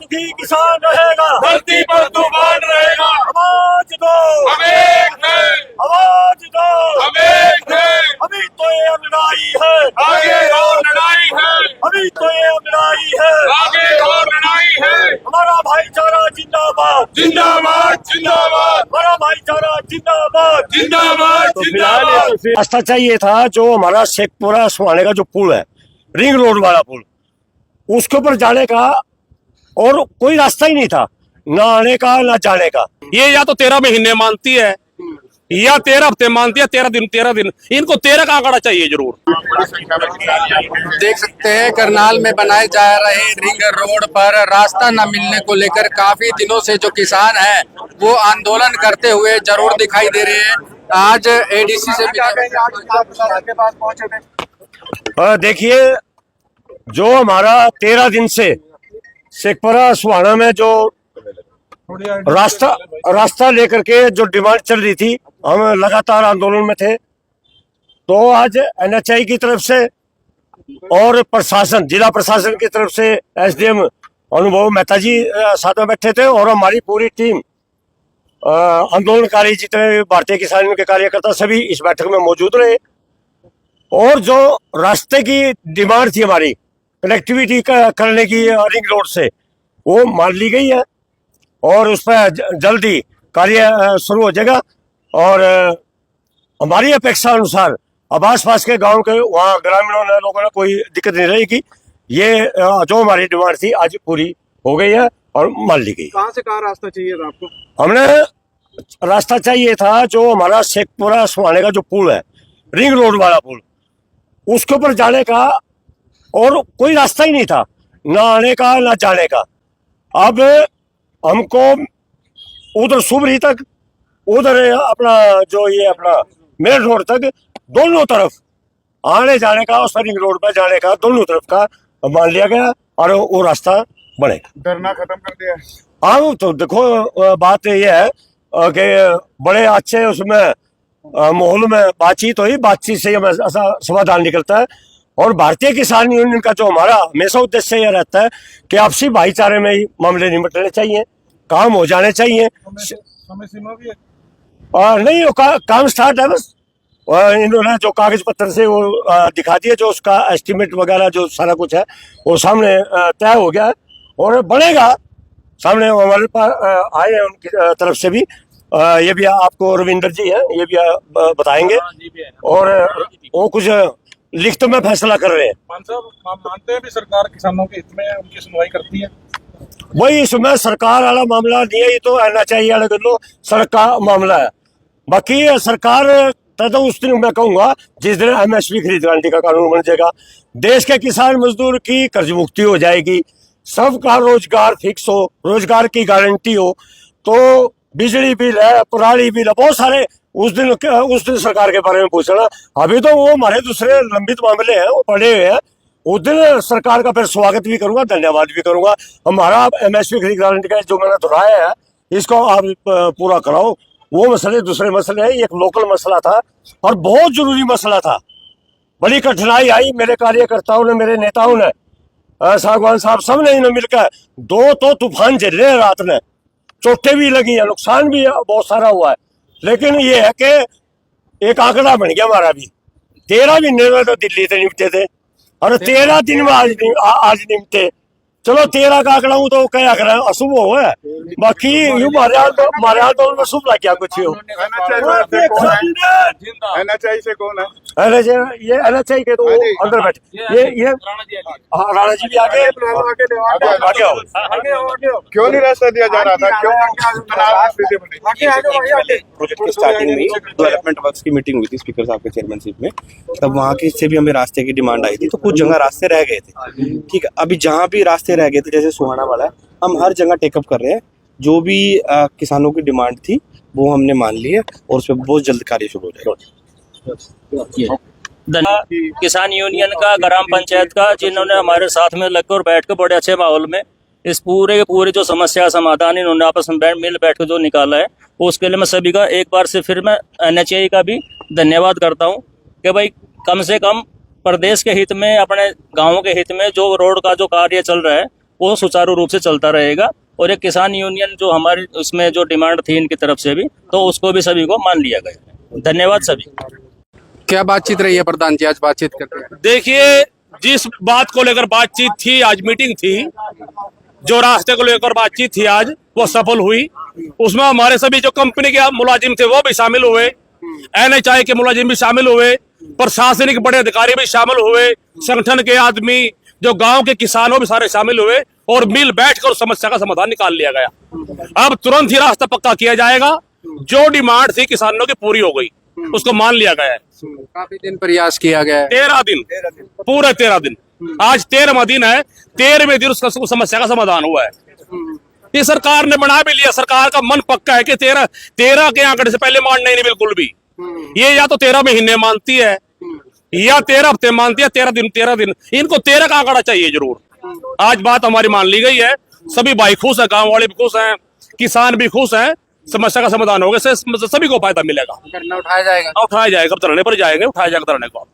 दुखी किसान रहेगा, धरती पर तूफान रहेगा। आवाज दो, हम एक हैं, आवाज दो, हम एक हैं। अभी तो ये लड़ाई है, आगे और लड़ाई है, अभी तो ये लड़ाई है, आगे और लड़ाई है। हमारा भाईचारा जिंदाबाद, जिंदाबाद जिंदाबाद हमारा भाईचारा जिंदाबाद। जिंदाबाद जिंदाबाद। रास्ता चाहिए था जो हमारा शेखपुरा सुहाने का जो पुल है, रिंग रोड वाला पुल, उसके ऊपर जाने का और कोई रास्ता ही नहीं था, ना आने का ना जाने का। ये या तो 13 महीने मानती है या 13 हफ्ते मानती है, 13 दिन इनको 13 का आंकड़ा चाहिए जरूर। देख सकते हैं करनाल में बनाए जा रहे रिंग रोड पर रास्ता न मिलने को लेकर काफी दिनों से जो किसान हैं वो आंदोलन करते हुए जरूर दिखाई दे रहे हैं। आज एडीसी से देखिए, जो हमारा 13 दिन से शेखपुरा सुहाना में जो रास्ता लेकर के जो डिमांड चल रही थी, हम लगातार आंदोलन में थे। तो आज एनएचआई की तरफ से और प्रशासन, जिला प्रशासन की तरफ से एसडीएम अनुभव मेहता जी साथ में बैठे थे और हमारी पूरी टीम आंदोलनकारी जितने भारतीय किसान यूनियन के कार्यकर्ता सभी इस बैठक में मौजूद रहे। और जो रास्ते की डिमांड थी हमारी कनेक्टिविटी करने की रिंग रोड से, वो मान ली गई है और उस पर जल्दी कार्य शुरू हो जाएगा। और हमारी अपेक्षा अनुसार अब आसपास के गांव के वहाँ ग्रामीणों ने लोगों ने कोई दिक्कत नहीं रहेगी। ये जो हमारी डिमांड थी आज पूरी हो गई है और मान ली गई। कहाँ से कहाँ रास्ता चाहिए था आपको? हमने रास्ता चाहिए था जो हमारा शेखपुरा सुहाने का जो पुल है, रिंग रोड वाला पुल, उसके ऊपर जाने का और कोई रास्ता ही नहीं था, ना आने का ना जाने का। अब हमको उधर सुबरी तक, उधर अपना जो ये अपना मेन रोड तक, दोनों तरफ आने जाने का, उस रिंग रोड पर जाने का दोनों तरफ का मान लिया गया और वो रास्ता बनेगा। धरना खत्म कर दिया? हाँ, तो देखो बात ये है कि बड़े अच्छे उसमें माहौल में बातचीत हुई, बातचीत से हमें ऐसा समाधान निकलता है। और भारतीय किसान यूनियन का जो हमारा हमेशा उद्देश्य यह रहता है कि आपसी भाईचारे में ही मामले निपटने चाहिए, काम हो जाने चाहिए। समय सीमा भी है? नहीं, वो काम स्टार्ट है बस। इन्होंने जो कागज पत्र से वो दिखा दिया, जो उसका एस्टिमेट वगैरह जो सारा कुछ है वो सामने तय हो गया है और बनेगा। सामने हमारे पास आए हैं उनकी तरफ से भी, ये भी आपको रविंदर जी हैं, ये भी बताएंगे। और वो कुछ लिखत में फैसला कर रहे हैं। मान साहब, आप मानते हैं भी सरकार किसानों के हित में उनकी सुनवाई करती है? वही इसमें सरकार वाला मामला नहीं है, ये तो एनएचआई वाले को सड़क का मामला है। बाकी सरकार तो उस दिन मैं कहूंगा जिस दिन एमएसपी खरीद गारंटी का कानून बन जाएगा, देश के किसान मजदूर की कर्ज मुक्ति हो जाएगी, सबका रोजगार फिक्स हो, रोजगार की गारंटी हो, तो बिजली बिल है, पराली बिल है, बहुत सारे उस दिन सरकार के बारे में पूछना। अभी तो वो हमारे दूसरे लंबित मामले हैं, वो पड़े हुए हैं। उस दिन सरकार का फिर स्वागत भी करूंगा, धन्यवाद भी करूंगा। हमारा एमएसपी खरीद गारंटी का जो मैंने दोहराया है, इसको आप पूरा कराओ। वो मसले दूसरे मसले हैं, एक लोकल मसला था और बहुत जरूरी मसला था। बड़ी कठिनाई आई मेरे कार्यकर्ताओं ने, मेरे नेताओं ने, सागवान साहब सब ने इन्हें मिलकर 2 तो तूफान झेले हैं रात में, चोटें भी लगी हैं, नुकसान भी बहुत सारा हुआ है। लेकिन ये है कि एक आंकड़ा बन गया हमारा भी। 13 महीने में तो दिल्ली से निपटे थे और 13 दिन में आज निपटे। चलो 13 का आंकड़ा हूँ तो क्या करें, अशुभ हो है। बाकी यूं हमारे आंदोलन में शुभ लग गया कुछ हो। एनएचआई से कौन है? ये एनएचआई के तो अंदर बैठे, ये राणा जी भी आगे आओ। क्यों नहीं रास्ता दिया जा रहा था? क्यों? प्रोजेक्ट की स्टार्टिंग में डेवलपमेंट वर्क्स की मीटिंग हुई थी स्पीकर साहब के चेयरमैनशिप में, तब वहाँ की से भी हमें रास्ते की डिमांड आई थी। तो कुछ जगह रास्ते रह गए थे, ठीक है। अभी जहाँ भी रास्ते रह गए थे, जैसे सुहाना वाला है, हम हर जगह टेकअप कर रहे हैं। जो भी किसानों की डिमांड थी वो हमने मान ली है और उस पर बहुत जल्द कार्य शुरू हो जाएगा। किसान यूनियन का, ग्राम पंचायत का, जिन्होंने हमारे साथ में लगकर और बैठ कर बड़े अच्छे माहौल में इस पूरे जो समस्या समाधान इन्होंने आपस में बैठ कर जो निकाला है, उसके लिए मैं सभी का एक बार से फिर मैं एनएचआई का भी धन्यवाद करता हूँ कि भाई कम से कम प्रदेश के हित में, अपने गाँवों के हित में जो रोड का जो कार्य चल रहा है वो सुचारू रूप से चलता रहेगा। और एक किसान यूनियन जो हमारी उसमें जो डिमांड थी इनकी तरफ से भी, तो उसको भी सभी को मान लिया गया। धन्यवाद सभी। क्या बातचीत रही है प्रधान जी, आज बातचीत करते हैं। देखिए, जिस बात को लेकर बातचीत थी, आज मीटिंग थी, जो रास्ते को लेकर बातचीत थी आज, वो सफल हुई। उसमें हमारे सभी जो कंपनी के मुलाजिम थे वो भी शामिल हुए, NHI के मुलाजिम भी शामिल हुए, प्रशासनिक बड़े अधिकारी भी शामिल हुए, संगठन के आदमी, जो गांव के किसानों भी सारे शामिल हुए और मिल बैठकर उस समस्या का समाधान निकाल लिया गया। अब तुरंत ही रास्ता पक्का किया जाएगा। जो डिमांड थी किसानों की पूरी हो गई, उसको मान लिया गया है। काफी दिन प्रयास किया गया है। 13 दिन, पूरे 13 दिन, आज 13वां दिन है। 13वें दिन उस समस्या का समाधान हुआ है। ये सरकार ने बना भी लिया। सरकार का मन पक्का है कि 13 के आंकड़े से पहले मानना ही नहीं बिल्कुल भी। ये या तो 13 महीने मानती है या 13 हफ्ते मानती है। 13 दिन इनको 13 का आंकड़ा चाहिए जरूर। आज बात हमारी मान ली गई है। सभी भाई खुश है, गांव वाले भी खुश हैं, किसान भी खुश हैं। समस्या का समाधान होगा, सभी को फायदा मिलेगा। धरना उठाया जाएगा। उठाया जाएगा, धरने पर जाएंगे, उठाया जाएगा धरने को।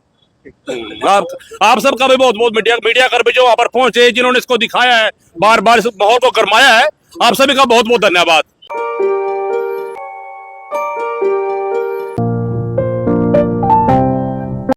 आप सबका भी बहुत बहुत मीडिया कर भी जो वहां पर पहुंचे, जिन्होंने इसको दिखाया है, बार बार इस माहौल को गरमाया है, आप सभी का बहुत बहुत धन्यवाद।